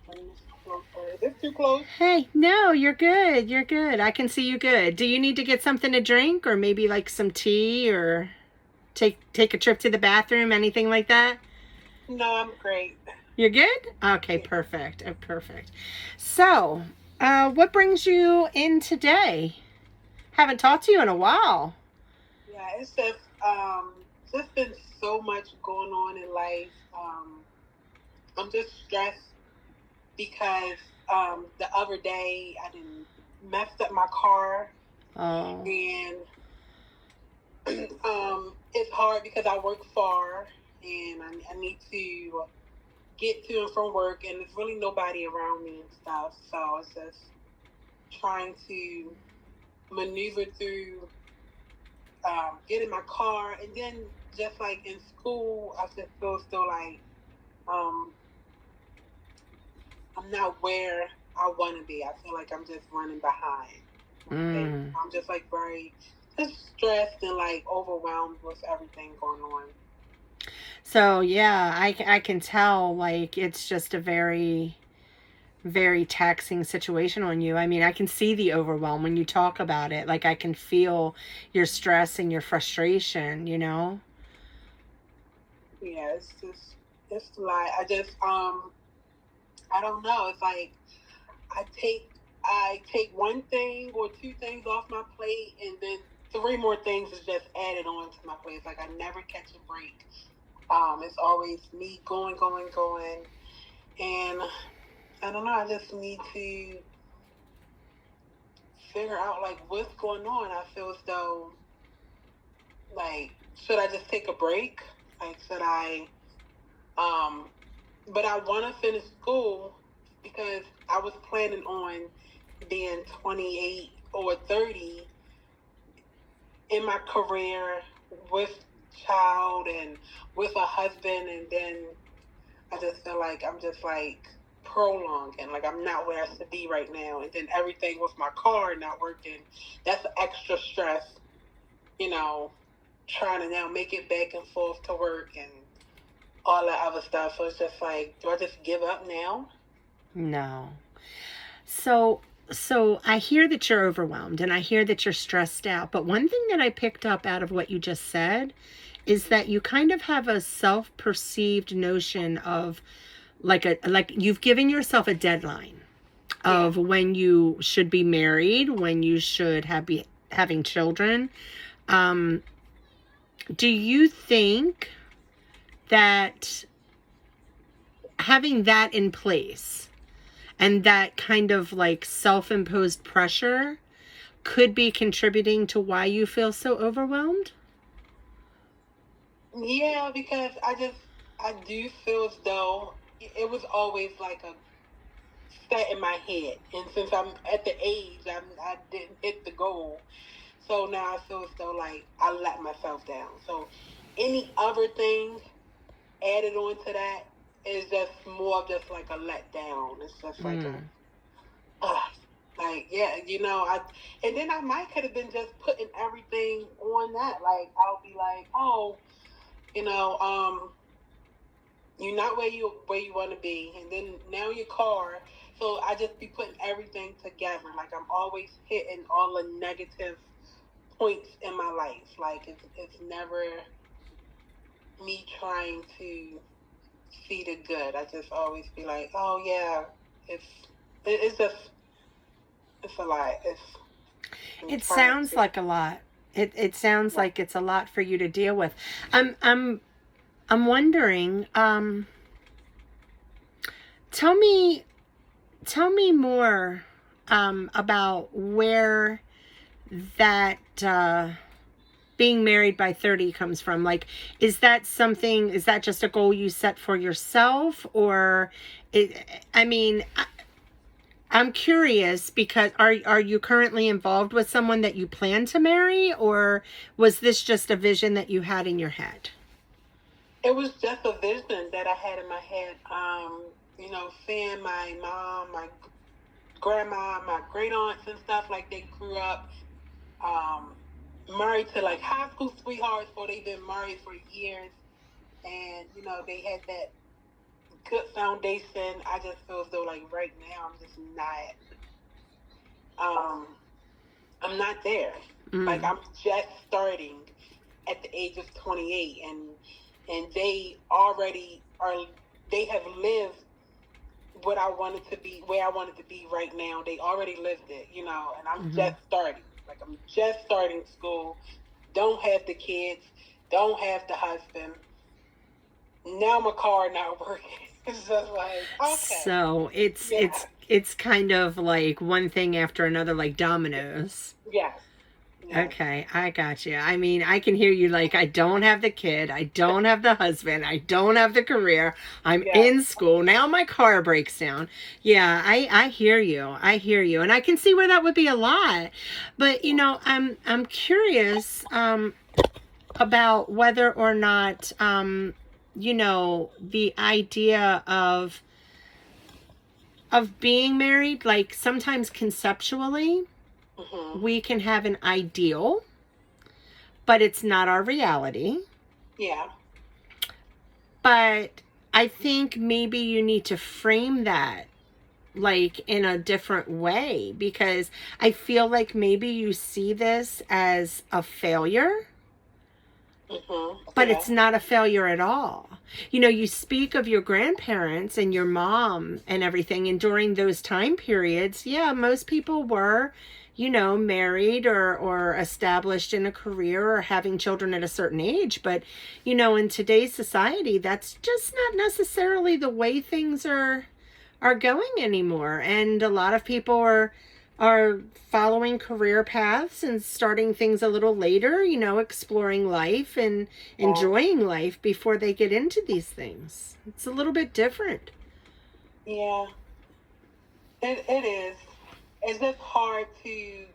bring this closer. Is this too close? Hey, no, you're good. You're good. I can see you good. Do you need to get something to drink or maybe like some tea or take a trip to the bathroom, anything like that? No, I'm great. You're good? Okay, Yeah, perfect. Perfect. So, what brings you in today? Haven't talked to you in a while. yeah. It's just been so much going on in life. I'm just stressed because the other day I didn't messed up my car, Oh. and it's hard because I work far and I need to get to and from work, and there's really nobody around me and stuff. So it's just trying to maneuver through getting my car, and then just like in school, I just feel still like um, I'm not where I want to be. I feel like I'm just running behind with things. Mm. I'm just like very just stressed and like overwhelmed with everything going on. So, yeah, I can tell like it's just a very taxing situation on you. I mean, I can see the overwhelm when you talk about it. Like, I can feel your stress and your frustration, you know? Yeah, it's like I don't know. It's like I take I take one thing or two things off my plate, and then three more things is just added on to my plate. It's like I never catch a break. It's always me going, going, going, and I don't know. I just need to figure out like what's going on. I feel as though like should I just take a break? Like should I um but I want to finish school because I was planning on being 28 or 30 in my career with child and with a husband, and then I just feel like I'm just like prolonging, like I'm not where I should be right now, and then everything with my car not working, that's extra stress, you know, trying to now make it back and forth to work and all that other stuff. So it's just like, do I just give up now? No. So, so I hear that you're overwhelmed and I hear that you're stressed out. But one thing that I picked up out of what you just said is that you kind of have a self-perceived notion of like you've given yourself a deadline Yeah. of when you should be married, when you should have be having children. Um, do you think that having that in place and that kind of like self-imposed pressure could be contributing to why you feel so overwhelmed? Yeah, because I do feel as though it was always like a set in my head, and since I'm at the age I didn't hit the goal, so now I feel as though like I let myself down. So any other thing added on to that is just more of just like a letdown. It's just like a Mm. uh, like yeah, I and then I might could have been just putting everything on that. Like I'll be like, oh, you know, you're not where you want to be, and then now your car. So I just be putting everything together. Like I'm always hitting all the negative points in my life. Like it's never me trying to see the good. I just always be like, oh yeah, it's it's just it's a lot. I'm It trying sounds to. like a lot. It sounds Yeah. like it's a lot for you to deal with. I'm wondering, tell me tell me more about where that being married by 30 comes from. Like, is that just a goal you set for yourself? Or, I mean, I'm curious because are you currently involved with someone that you plan to marry, or was this just a vision that you had in your head? It was just a vision that I had in my head. Seeing my mom, my grandma, my great aunts and stuff, like they grew up um, married to like high school sweethearts, or they've been married for years, and they had that good foundation. I just feel as though like right now I'm just I'm not there. Like I'm just starting at the age of 28, and they already are. They have lived what I wanted to be, where I wanted to be right now. They already lived it, you know, and I'm just starting. Like I'm just starting school. Don't have the kids. Don't have the husband. Now my car not working. It's just like, okay. So it's kind of like one thing after another, like dominoes. Yes. Yes. Okay, I got you. I mean, I can hear you like, I don't have the kid, I don't have the husband, I don't have the career, I'm in school, now my car breaks down. Yeah, I hear you. I hear you. And I can see where that would be a lot. But, you know, I'm curious about whether or not, you know, the idea of being married, like sometimes conceptually, we can have an ideal, but it's not our reality. Yeah. But I think maybe you need to frame that like in a different way, because I feel like maybe you see this as a failure, but it's not a failure at all. You know, you speak of your grandparents and your mom and everything, and during those time periods, yeah, most people were, you know, married or established in a career or having children at a certain age. But, you know, in today's society, that's just not necessarily the way things are going anymore. And a lot of people are following career paths and starting things a little later, you know, exploring life and enjoying life before they get into these things. It's a little bit different. Yeah. It is. It's just hard to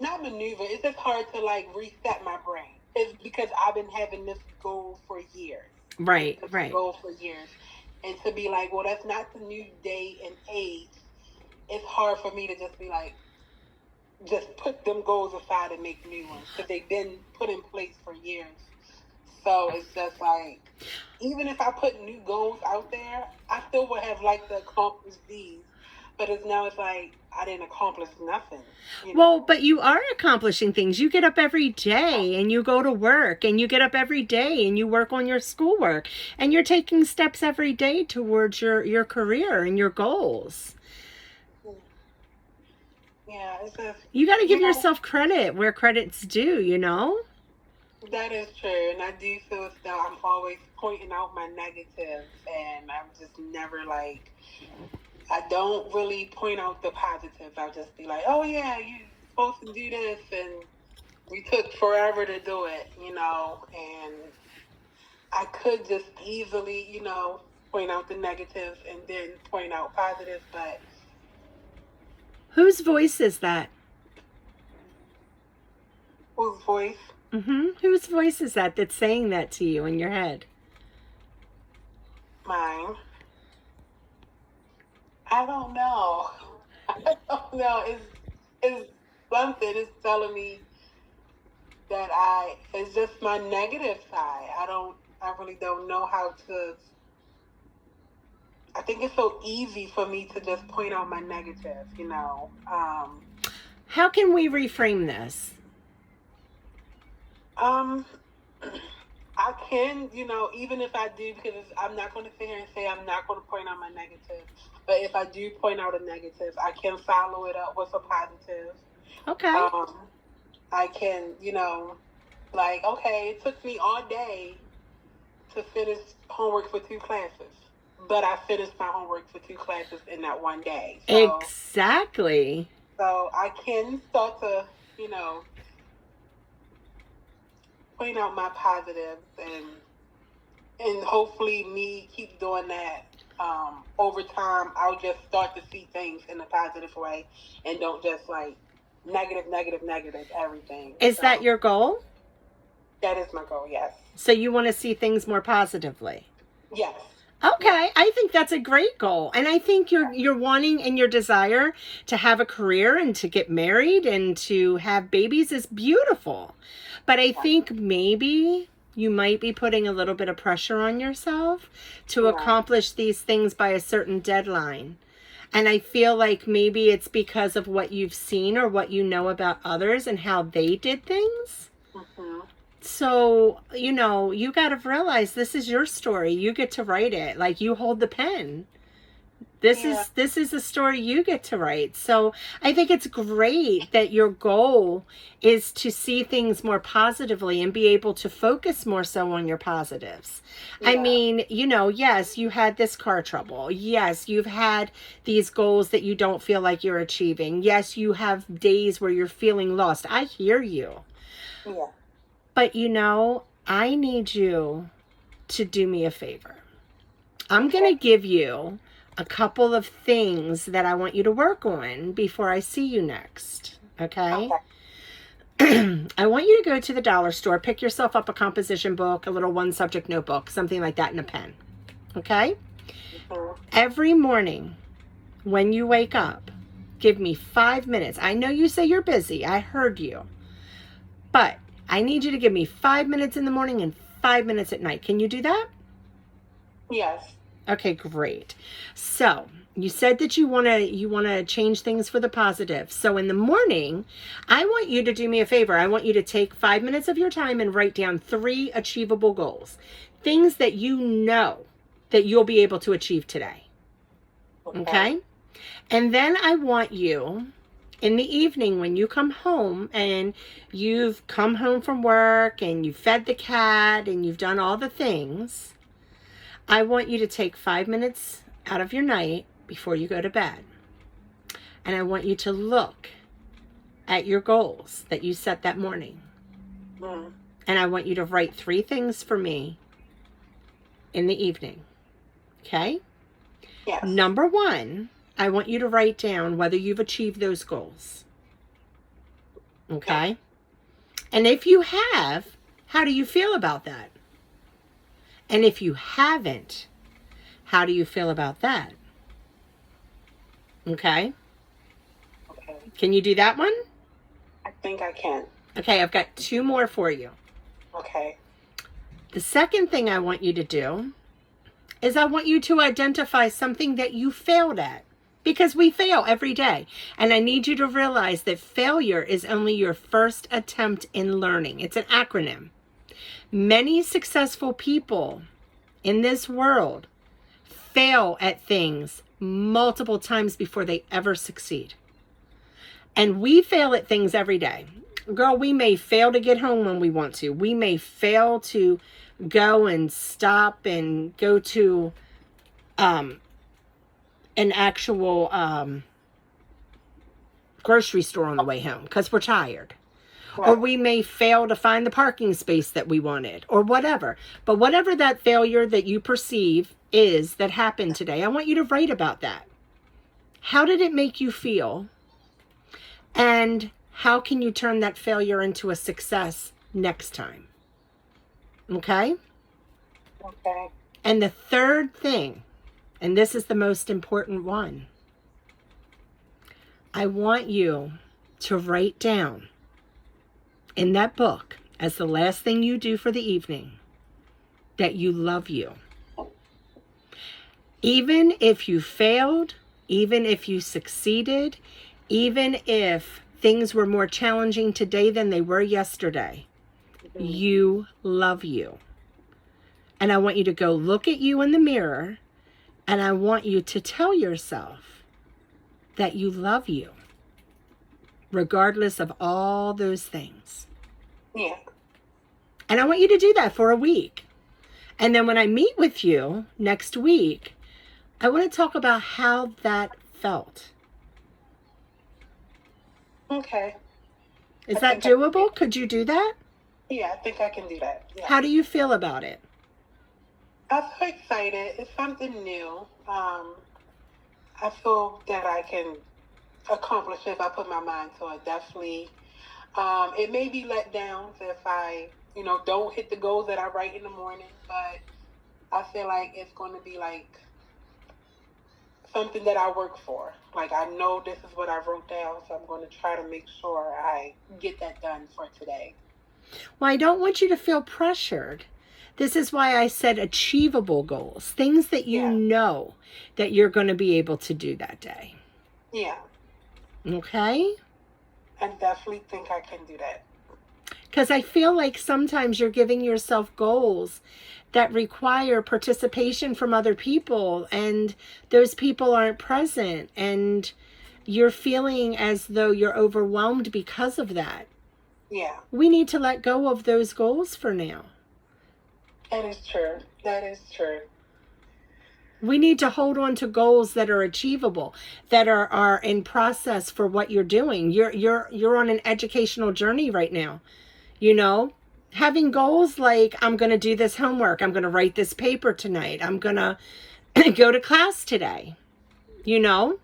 not maneuver. It's just hard to like reset my brain. It's because I've been having this goal for years. Right. Goal for years, and to be like, well, that's not the new day and age. It's hard for me to just be like, just put them goals aside and make new ones, because they've been put in place for years. So it's just like, even if I put new goals out there, I still would have liked to accomplish these. But it's like, I didn't accomplish nothing. You know? Well, but you are accomplishing things. You get up every day and you go to work, and you get up every day and you work on your schoolwork, and you're taking steps every day towards your career and your goals. Yeah, it's just, you got to give yourself credit where credit's due, you know? That is true. And I do feel as though I'm always pointing out my negatives, and I'm just never like, I don't really point out the positives. I'll just be like, oh yeah, you're supposed to do this, and we took forever to do it, you know, and I could just easily, you know, point out the negatives and then point out positives, but... Whose voice is that? Whose voice? Whose voice is that that's saying that to you in your head? Mine. I don't know. I don't know. It's something. It's telling me that it's just my negative side. I really don't know how to. I think it's so easy for me to just point out my negative, you know. How can we reframe this? I can, you know, even if I do, because I'm not going to sit here and say I'm not going to point out my negative. But if I do point out a negative, I can follow it up with a positive. Okay. I can, you know, like, okay, it took me all day to finish homework for 2 classes. But I finished my homework for 2 classes in that one day. So, exactly. So I can start to, you know, point out my positives, and hopefully me keep doing that. Over time, I'll just start to see things in a positive way, and don't just like negative everything. Is that your goal? That is my goal, yes. So you want to see things more positively? Yes. Okay, I think that's a great goal. And I think you're wanting and your desire to have a career and to get married and to have babies is beautiful. But I think maybe You might be putting a little bit of pressure on yourself to Right. accomplish these things by a certain deadline. And I feel like maybe it's because of what you've seen or what you know about others and how they did things. Mm-hmm. So, you got to realize this is your story. You get to write it. Like, you hold the pen. This is a story you get to write. So I think it's great that your goal is to see things more positively and be able to focus more so on your positives. Yeah. I mean, yes, you had this car trouble. Yes, you've had these goals that you don't feel like you're achieving. Yes, you have days where you're feeling lost. I hear you. Yeah. But I need you to do me a favor. I'm going to give you a couple of things that I want you to work on before I see you next. Okay? I want you to go to the dollar store, pick yourself up a composition book, a little one subject notebook, something like that, and a pen. Okay? Mm-hmm. Every morning when you wake up, give me 5 minutes. I know you say you're busy. I heard you. But I need you to give me 5 minutes in the morning and 5 minutes at night. Can you do that? Yes. Okay, great. So you said that you want to change things for the positive. So in the morning, I want you to do me a favor. I want you to take 5 minutes of your time and write down 3 achievable goals, things that you know that you'll be able to achieve today. Okay? And then I want you in the evening when you come home and you've come home from work and you've fed the cat and you've done all the things, I want you to take 5 minutes out of your night before you go to bed. And I want you to look at your goals that you set that morning. Mm. And I want you to write 3 things for me in the evening. Okay? Yes. Number 1, I want you to write down whether you've achieved those goals. Okay? And if you have, how do you feel about that? And if you haven't, how do you feel about that? Okay? Can you do that one? I think I can. Okay, I've got 2 more for you. Okay. The second thing I want you to do is I want you to identify something that you failed at. Because we fail every day. And I need you to realize that failure is only your first attempt in learning. It's an acronym. Many successful people in this world fail at things multiple times before they ever succeed. And we fail at things every day. Girl, we may fail to get home when we want to. We may fail to go and stop and go to an actual grocery store on the way home because we're tired. Right. Or we may fail to find the parking space that we wanted or whatever. But whatever that failure that you perceive is that happened today, I want you to write about that. How did it make you feel? And how can you turn that failure into a success next time? Okay? Okay. And the third thing, and this is the most important one, I want you to write down in that book as the last thing you do for the evening that you love you. Even if you failed, even if you succeeded, even if things were more challenging today than they were yesterday, you love you. And I want you to go look at you in the mirror, and I want you to tell yourself that you love you, regardless of all those things. Yeah. And I want you to do that for a week. And then when I meet with you next week, I want to talk about how that felt. Okay. Is that doable? Could you do that? Yeah, I think I can do that. Yeah. How do you feel about it? I'm so excited. It's something new. I feel that I can accomplish it if I put my mind to it. Definitely. It may be let down if I, don't hit the goals that I write in the morning, but I feel like it's going to be like something that I work for. Like, I know this is what I wrote down, so I'm going to try to make sure I get that done for today. Well, I don't want you to feel pressured. This is why I said achievable goals, things that you know that you're going to be able to do that day. Yeah. Okay? I definitely think I can do that. Because I feel like sometimes you're giving yourself goals that require participation from other people, and those people aren't present, and you're feeling as though you're overwhelmed because of that. Yeah. We need to let go of those goals for now. That is true. That is true. We need to hold on to goals that are achievable, that are in process for what you're doing. You're on an educational journey right now. You know, having goals like, I'm going to do this homework, I'm going to write this paper tonight, I'm going to go to class today. You know,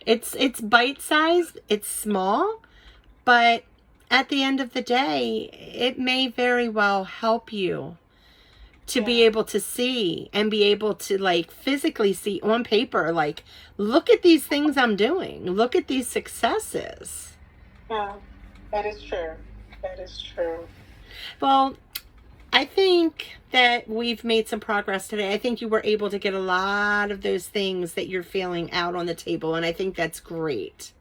it's bite-sized, it's small, but at the end of the day, it may very well help you to be able to see and be able to like physically see on paper, like, look at these things I'm doing. Look at these successes. Yeah, that is true. That is true. Well, I think that we've made some progress today. I think you were able to get a lot of those things that you're feeling out on the table, and I think that's great.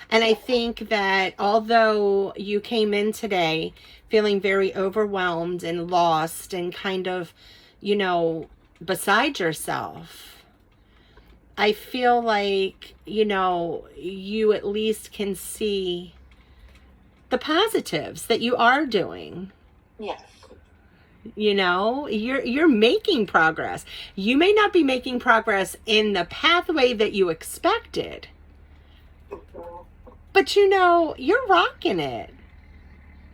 And I think that although you came in today feeling very overwhelmed and lost and kind of, you know, beside yourself, I feel like, you know, you at least can see the positives that you are doing. Yes. You know, you're making progress. You may not be making progress in the pathway that you expected. But you know, you're rocking it.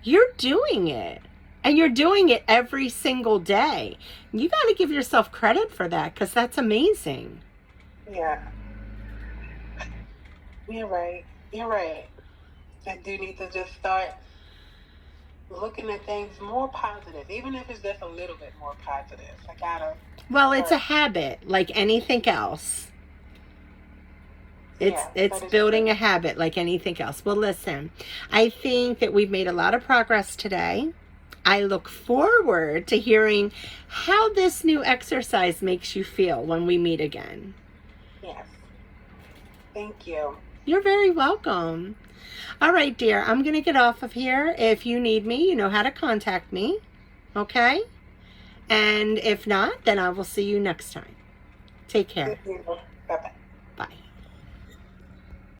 You're doing it. And you're doing it every single day. You got to give yourself credit for that, because that's amazing. Yeah. You're right. You're right. I do need to just start looking at things more positive, even if it's just a little bit more positive. I gotta. Well, it's a habit like anything else. It's building true. A habit like anything else. Well, listen, I think that we've made a lot of progress today. I look forward to hearing how this new exercise makes you feel when we meet again. Yes. Thank you. You're very welcome. All right, dear, I'm going to get off of here. If you need me, you know how to contact me. Okay? And if not, then I will see you next time. Take care. Bye-bye.